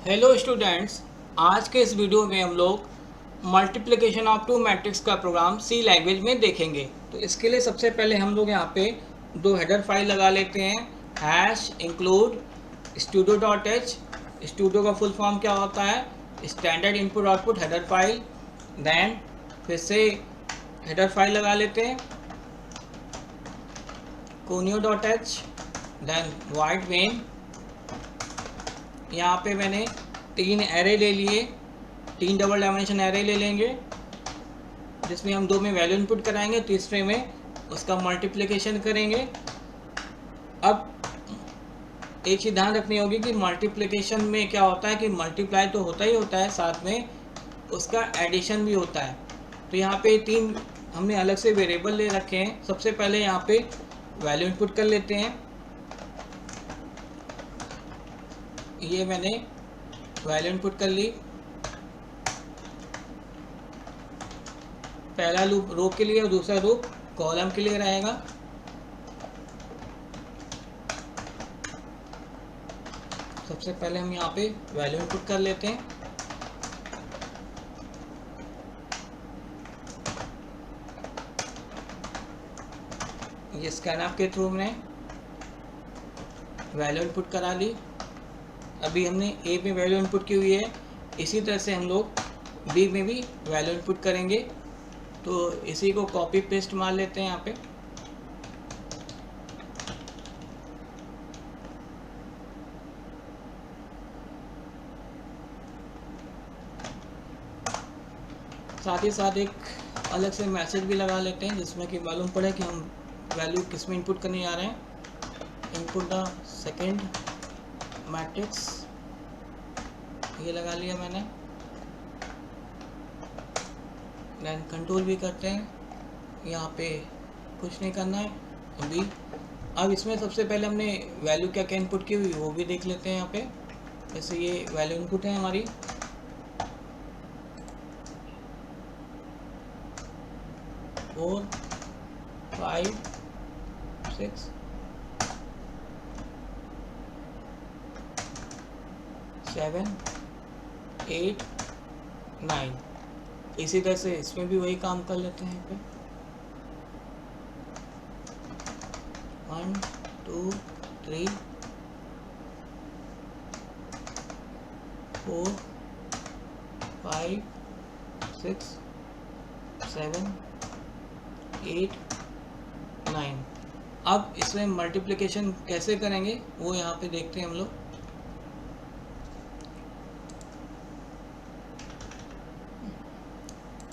Hello students, आज के इस वीडियो में हम लोग मल्टीप्लिकेशन ऑफ टू मैट्रिक्स का प्रोग्राम सी लैंग्वेज में देखेंगे। तो इसके लिए सबसे पहले हम लोग यहाँ पे दो हेडर फाइल लगा लेते हैं। Hash include studio dot h. Studio का फुल फॉर्म क्या होता है? Standard input output header file. Then फिर से हेडर फाइल लगा लेते हैं conio dot h. Then void main. यहाँ पे मैंने तीन एरे ले लिए, तीन डबल डायमेंशन एरे ले लेंगे जिसमें हम दो में वैल्यू इनपुट कराएंगे, तीसरे में उसका मल्टीप्लिकेशन करेंगे। अब एक ही ध्यान रखनी होगी कि मल्टीप्लिकेशन में क्या होता है कि मल्टीप्लाई तो होता ही होता है, साथ में उसका एडिशन भी होता है। तो यहाँ पे तीन हमने अलग से वेरिएबल ले रखे हैं। सबसे पहले यहाँ पे वैल्यू इनपुट कर लेते हैं। ये मैंने वैल्यू इनपुट कर ली। पहला लूप रो के लिए और दूसरा लूप कॉलम के लिए रहेगा। सबसे पहले हम यहाँ पे वैल्यू इनपुट कर लेते हैं। ये स्कैनअप के थ्रू हमने वैल्यू इनपुट करा ली। अभी हमने ए में वैल्यू इनपुट की हुई है, इसी तरह से हम लोग बी में भी वैल्यू इनपुट करेंगे। तो इसी को कॉपी पेस्ट मार लेते हैं यहाँ पे। साथ ही साथ एक अलग से मैसेज भी लगा लेते हैं जिसमें कि मालूम पड़े कि हम वैल्यू किस में इनपुट करने जा रहे हैं। इनपुट द सेकेंड मैट्रिक्स, ये लगा लिया मैंने। देन कंट्रोल भी करते हैं, यहाँ पे कुछ नहीं करना है अभी। अब इसमें सबसे पहले हमने वैल्यू क्या क्या इनपुट की हुई वो भी देख लेते हैं यहाँ पे। जैसे ये वैल्यू इनपुट है हमारी, 4 5 6 7 8 9। इसी तरह से इसमें भी वही काम कर लेते हैं। पे 1 2 3 4 5 6 7 8 9। अब इसमें मल्टीप्लिकेशन कैसे करेंगे वो यहाँ पे देखते हैं हम लोग।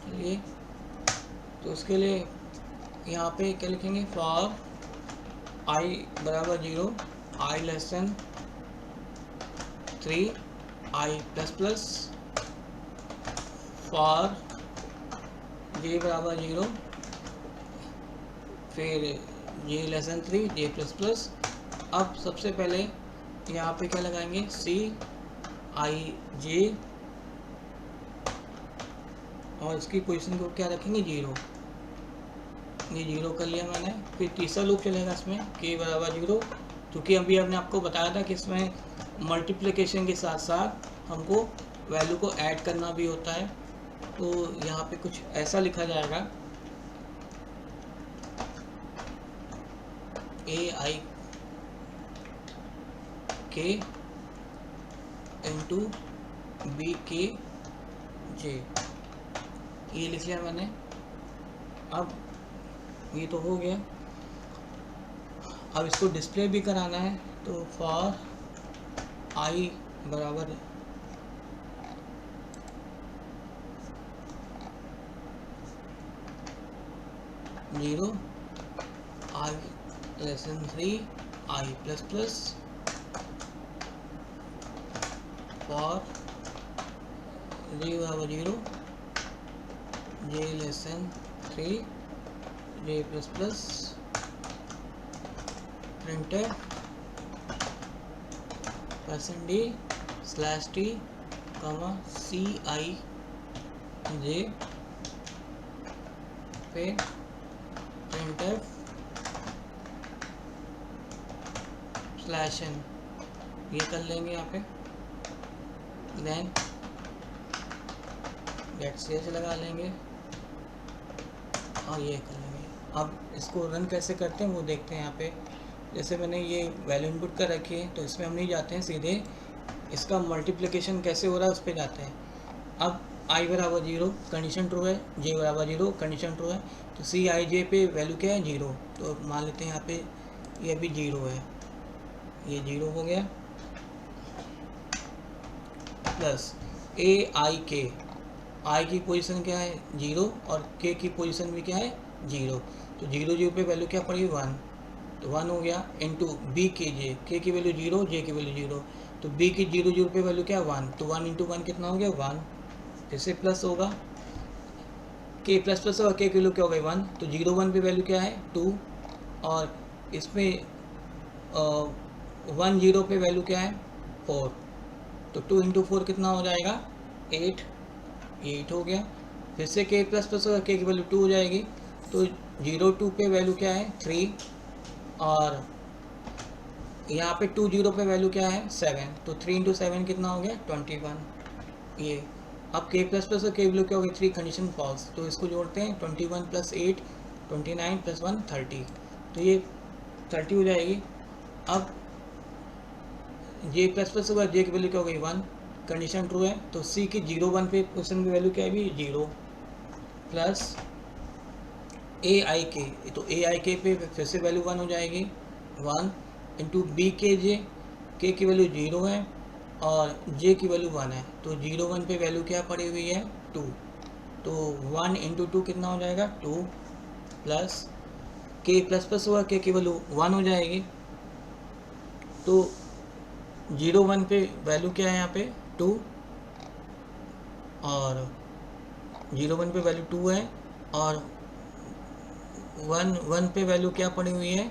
चलिए, तो उसके लिए यहाँ पे क्या लिखेंगे? फॉर i बराबर 0, i less than 3, i plus plus. For j बराबर 0, फिर j less than 3, j plus plus. अब सबसे पहले यहाँ पे क्या लगाएंगे? c i j, और इसकी पोजीशन को क्या रखेंगे? 0। ये 0 कर लिया मैंने। फिर तीसरा लूप चलेगा इसमें k बराबर 0, क्योंकि अभी हमने आपको बताया था कि इसमें मल्टीप्लिकेशन के साथ साथ हमको वैल्यू को ऐड करना भी होता है। तो यहाँ पे कुछ ऐसा लिखा जाएगा, a i k into B K J, ये लिख लिया मैंने। अब ये तो हो गया। अब इसको डिस्प्ले भी कराना है, तो फॉर i बराबर 0, i less than 3, i plus plus. For j बराबर 0, j less than 3, j plus plus. Printer %d slash t कमा c i j, पे प्रिंटर स्लैश n, ये कर लेंगे यहाँ पे। देन गेट ch लगा लेंगे और ये कर लेंगे। अब इसको रन कैसे करते हैं वो देखते हैं। यहाँ पे जैसे मैंने ये वैल्यू इनपुट कर रखी है तो इसमें हम नहीं जाते हैं, सीधे इसका मल्टीप्लिकेशन कैसे हो रहा है उस पर जाते हैं। अब i बराबर 0 कंडीशन ट्रू है, j बराबर 0 कंडीशन ट्रू है, तो सी आई जे पे वैल्यू क्या है 0, तो मान लेते हैं यहाँ पे ये भी 0 है, ये 0 हो गया। प्लस ए आई के, आई की पोजीशन क्या है 0 और k की पोजीशन भी क्या है 0, तो 0 0 पे वैल्यू क्या पड़ी 1, तो 1 हो गया। इंटू बी के जे, के की वैल्यू 0 जे की वैल्यू 0, तो बी की 0 0 पे वैल्यू क्या है 1, तो 1 इंटू 1 कितना हो गया 1, फिर से प्लस होगा के प्लस प्लस होगा, के की वैल्यू क्या हो गई 1, तो 0 1 पे वैल्यू क्या है 2, और इसमें 1 0 पे वैल्यू क्या है 4, तो 2 इंटू 4 कितना हो जाएगा 8, ये 8 हो गया। फिर से के प्लस प्लस होगा, के की वैल्यू 2 हो जाएगी, तो 0 2 पे वैल्यू क्या है 3, और यहाँ पे 2 0 पे वैल्यू क्या है 7, तो 3 इंटू 7 कितना हो गया 21। ये अब के प्लस प्लस और के वैल्यू क्या हो गई 3, कंडीशन फॉल्स, तो इसको जोड़ते हैं 21 प्लस 8 29 प्लस 1 30, तो ये 30 हो जाएगी। अब जे प्लस प्लस होगा, जे की वैल्यू क्या हो गई 1, कंडीशन ट्रू है, तो सी की 0 1 पे क्वेश्चन की वैल्यू क्या है भी 0, प्लस ए आई के, तो ए आई के पे फिर से वैल्यू 1 हो जाएगी 1, इंटू बी के जे, के की वैल्यू 0 है और जे की वैल्यू 1 है, तो 0 1 पे वैल्यू क्या पड़ी हुई है 2, तो 1 इंटू 2 कितना हो जाएगा 2, प्लस के प्लस प्लस होगा, के की वैल्यू 1 हो जाएगी, तो 0 1 पे वैल्यू क्या है यहाँ पे 2, और 0 1 पे वैल्यू 2 है, और 1 1 पे वैल्यू क्या पड़ी हुई है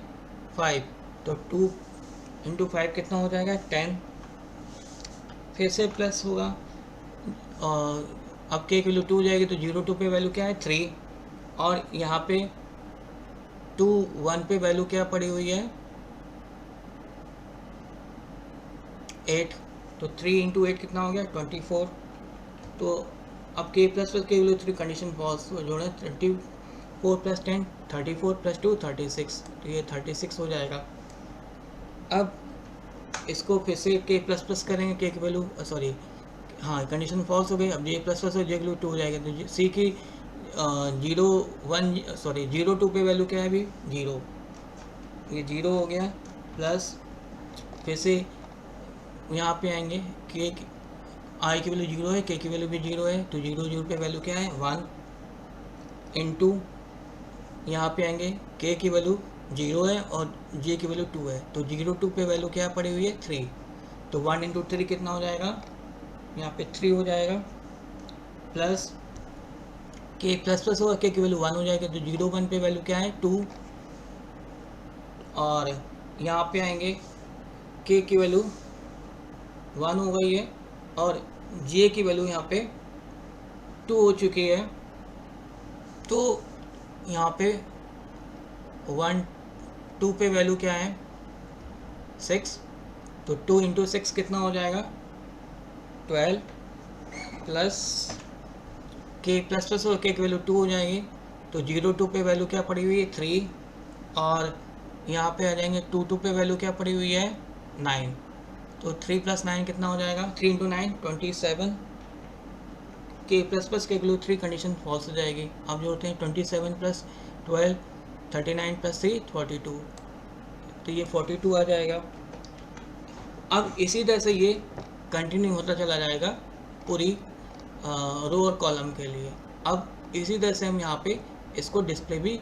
5, तो 2 इंटू 5 कितना हो जाएगा 10, फिर से प्लस होगा, और अब के की वैल्यू 2 हो जाएगी, तो 0 2 पे वैल्यू क्या है 3, और यहाँ पे 2 1 पे वैल्यू क्या पड़ी हुई है 8, तो 3 इंटू 8 कितना हो गया 24, तो अब के प्लस प्लस के वैल्यू 3 कंडीशन फॉल्स, तो जोड़े 34 प्लस 10 34 प्लस 2 36, तो ये 36 हो जाएगा। अब इसको फिर से के प्लस प्लस करेंगे, के की वैल्यू सॉरी हाँ कंडीशन फॉल्स हो गई, अब जे प्लस प्लस और जे की वैल्यू 2 हो जाएगा, तो सी की 0 1 सॉरी 0 2 पे वैल्यू क्या है अभी 0, ये 0 हो गया, प्लस फिर से यहाँ पे आएंगे के आई की वैल्यू 0 है, के की वैल्यू भी 0 है, तो 0 0 पे वैल्यू क्या है 1, इंटू यहाँ पे आएंगे के की वैल्यू 0 है और जे की वैल्यू 2 है, तो 0 2 पे वैल्यू क्या पड़ी हुई है 3, तो 1 इंटू 3 कितना हो जाएगा यहाँ पे 3 हो जाएगा, प्लस के प्लस प्लस होगा, के की वैल्यू 1 हो जाएगा, तो 0 1 पे वैल्यू क्या है 2, और यहाँ पे आएंगे के की वैल्यू 1 हो गई है, और जे की वैल्यू यहाँ पे 2 हो चुकी है, तो यहाँ पे 1 2 पे वैल्यू क्या है 6, तो 2 इंटू 6 कितना हो जाएगा 12, प्लस के प्लस प्लस और के की वैल्यू 2 हो जाएगी, तो 0 2 पे वैल्यू क्या पड़ी हुई है 3, और यहाँ पे आ जाएंगे 2 2 पे वैल्यू क्या पड़ी हुई है 9, तो 3 प्लस 9 कितना हो जाएगा 3 इंटू 9 27, के प्लस प्लस के वैल्यू 3 कंडीशन फॉल्स हो जाएगी। अब जोड़ते हैं 27 प्लस 12 39 प्लस 3 42, तो ये 42 आ जाएगा। अब इसी तरह से ये कंटिन्यू होता चला जाएगा पूरी रो और कॉलम के लिए। अब इसी तरह से हम यहाँ पे इसको डिस्प्ले भी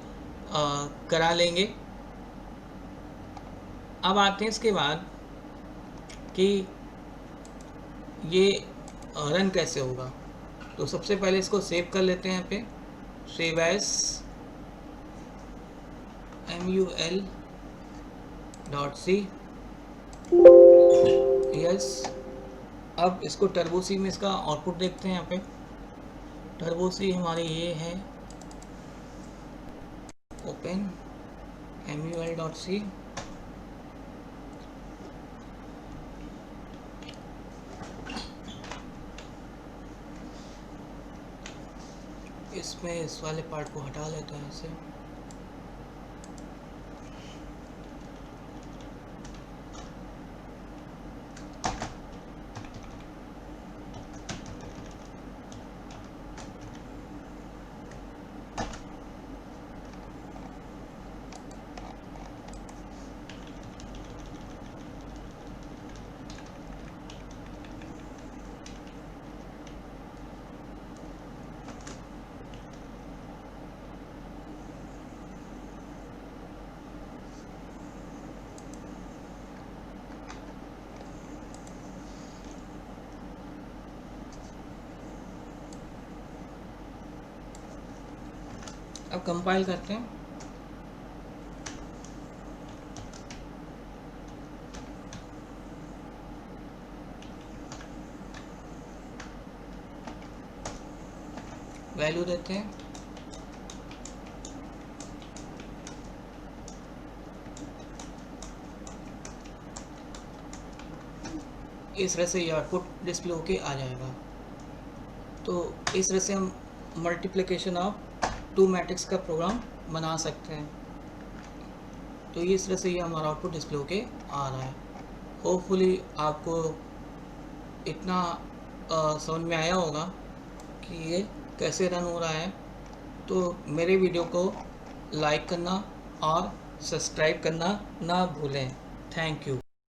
करा लेंगे। अब आते हैं इसके बाद कि ये रन कैसे होगा। तो सबसे पहले इसको सेव कर लेते हैं यहाँ पे, सेव एज mul.c, यस। अब इसको टर्बो सी में इसका आउटपुट देखते हैं। यहाँ पे टर्बो सी हमारी ये है, ओपन mul.c, इसमें इस वाले पार्ट को हटा लेते हैं ऐसे। अब कंपाइल करते हैं। वैल्यू देते हैं, इस तरह से ये आउटपुट डिस्प्ले होके आ जाएगा। तो इस तरह से हम मल्टीप्लिकेशन ऑफ 2 मैट्रिक्स का प्रोग्राम बना सकते हैं। तो इस तरह से ये हमारा आउटपुट डिस्प्ले होके आ रहा है। होपफुली आपको इतना समझ में आया होगा कि ये कैसे रन हो रहा है। तो मेरे वीडियो को लाइक करना और सब्सक्राइब करना ना भूलें। Thank you.